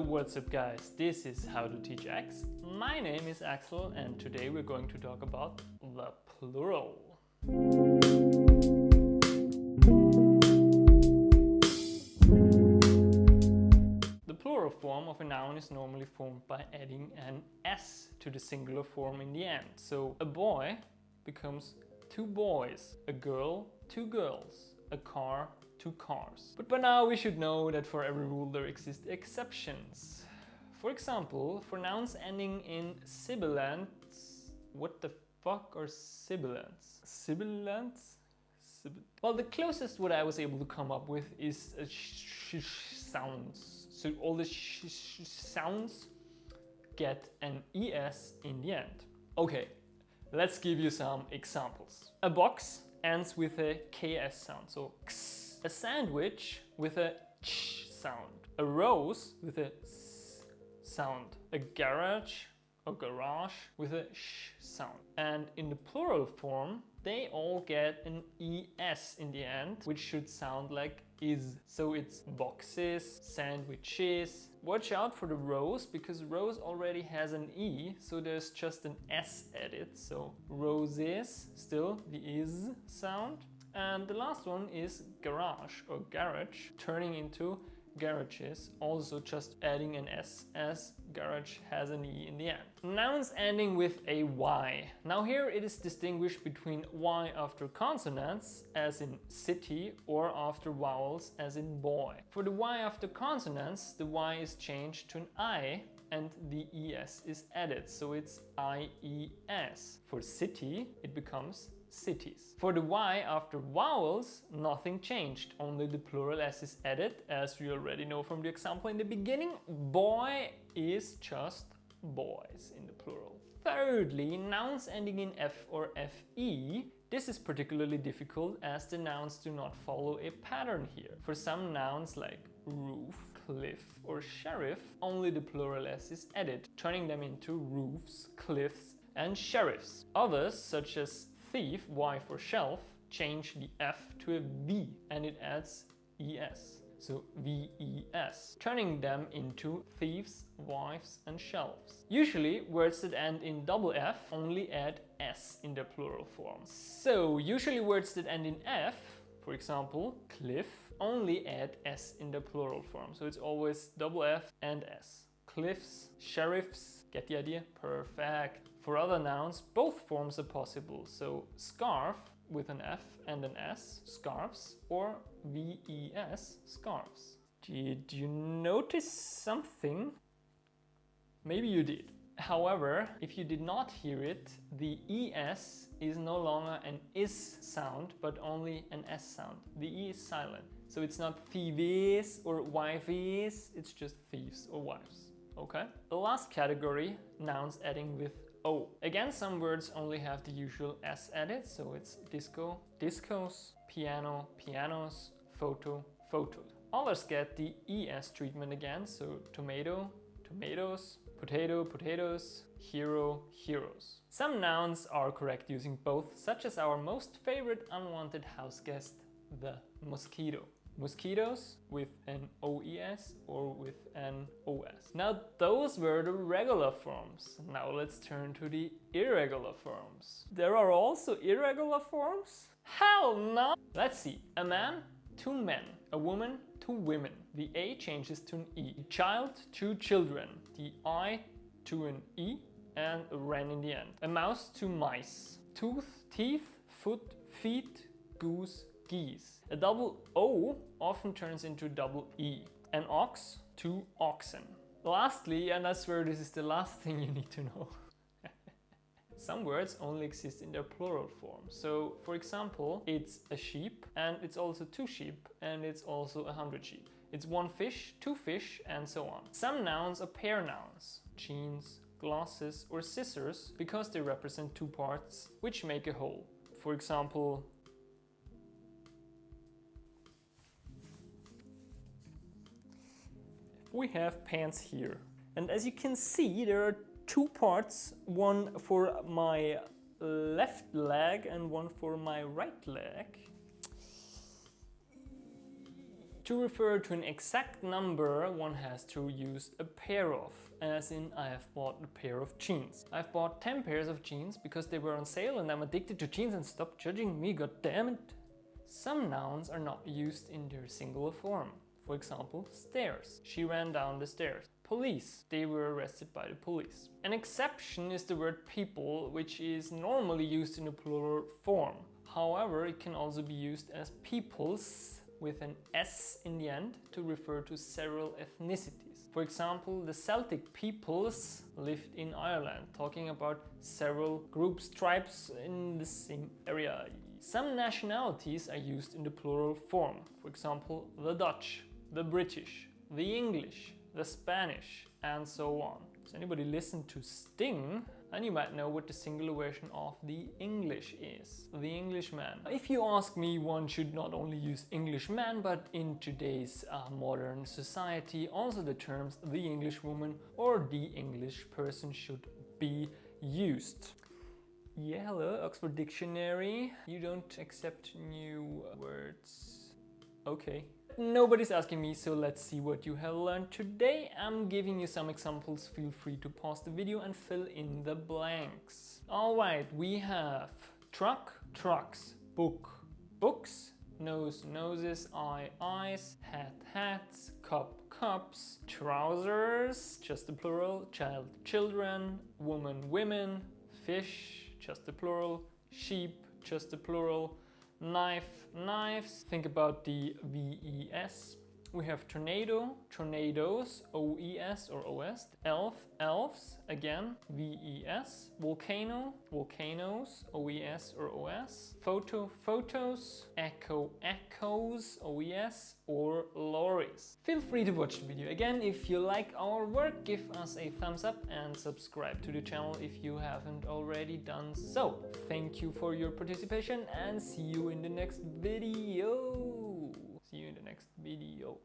what's up guys? This is How to Teach X. My name is Axel and today we're going to talk about the plural. The plural form of a noun is normally formed by adding an S to the singular form in the end. So a boy becomes two boys, a girl, two girls, a car, two cars. But by now we should know that for every rule there exist exceptions. For example, for nouns ending in sibilants, what the fuck are sibilants? Sibilants? Well, the closest what I was able to come up with is sounds. So all the sounds get an ES in the end. Okay, let's give you some examples. A box ends with a KS sound, so X. A sandwich with a ch sound. A rose with a s sound. A garage or garage with a sh sound. And in the plural form, they all get an ES in the end, which should sound like is. So it's boxes, sandwiches. Watch out for the rose, because rose already has an E, so there's just an S added. So roses, still the is sound. And the last one is garage or garage, turning into garages, also just adding an S as garage has an E in the end. Nouns ending with a Y. Now here it is distinguished between Y after consonants, as in city, or after vowels, as in boy. For the Y after consonants, the Y is changed to an I and the ES is added, so it's IES. For city, it becomes cities. For the Y after vowels, nothing changed, only the plural S is added, as we already know from the example in the beginning. Boy is just boys in the plural. Thirdly, nouns ending in F or FE. This is particularly difficult as the nouns do not follow a pattern here. For some nouns like roof, cliff or sheriff, only the plural S is added, turning them into roofs, cliffs and sheriffs. Others, such as thief, Y for shelf, change the F to a V and it adds ES. So VES, turning them into thieves, wives and shelves. Usually words that end in double F only add S in their plural form. So usually words that end in F, for example cliff, only add S in the plural form. So it's always double F and S. Cliffs, sheriffs, get the idea? Perfect. For other nouns, both forms are possible. So scarf with an F and an S, scarves, or VES, scarves. Did you notice something? Maybe you did. However, if you did not hear it, the ES is no longer an is sound, but only an S sound. The E is silent. So it's not thieves or wifeys, it's just thieves or wives. Okay? The last category, nouns ending with O. Again, some words only have the usual S added, so it's disco, discos, piano, pianos, photo, photos. Others get the ES treatment again, so tomato, tomatoes, potato, potatoes, hero, heroes. Some nouns are correct using both, such as our most favorite unwanted house guest, the mosquito. Mosquitoes with an OES or with an OS. Now those were the regular forms. Now let's turn to the irregular forms. There are also irregular forms? Hell no! Let's see. A man, two men. A woman, two women. The A changes to an E. A child, two children. The I to an E and a wren in the end. A mouse, two mice. Tooth, teeth, foot, feet, goose, geese. A double O often turns into double E. An ox, two oxen. Lastly, and I swear this is the last thing you need to know, some words only exist in their plural form. So, for example, it's a sheep, and it's also two sheep, and it's also 100 sheep. It's one fish, two fish, and so on. Some nouns are pair nouns, jeans, glasses, or scissors, because they represent two parts which make a whole. For example, we have pants here, and as you can see there are two parts, one for my left leg and one for my right leg. To refer to an exact number, one has to use a pair of, as in I have bought a pair of jeans. I've bought 10 pairs of jeans because they were on sale and I'm addicted to jeans, and stop judging me, god damn it. Some nouns are not used in their singular form. For example, stairs. She ran down the stairs. Police. They were arrested by the police. An exception is the word people, which is normally used in the plural form. However, it can also be used as peoples with an S in the end to refer to several ethnicities. For example, the Celtic peoples lived in Ireland, talking about several groups, tribes in the same area. Some nationalities are used in the plural form. For example, the Dutch, the British, the English, the Spanish, and so on. Does anybody listen to Sting? And you might know what the singular version of the English is. The Englishman. If you ask me, one should not only use Englishman, but in today's modern society, also the terms the Englishwoman or the English person should be used. Yeah, hello, Oxford Dictionary. You don't accept new words. Okay. Nobody's asking me, so let's see what you have learned today. I'm giving you some examples. Feel free to pause the video and fill in the blanks. Alright, we have truck, trucks, book, books, nose, noses, eye, eyes, hat, hats, cup, cups, trousers, just the plural, child, children, woman, women, fish, just the plural, sheep, just the plural, knife, knives. Think about the VES. We have tornado, tornadoes, OES or OS. Elf, elves, again, VES. Volcano, volcanoes, OES or OS. Photo, photos. Echo, echoes, OES or lorries. Feel free to watch the video again. If you like our work, give us a thumbs up and subscribe to the channel if you haven't already done so. Thank you for your participation and see you in the next video. See you in the next video.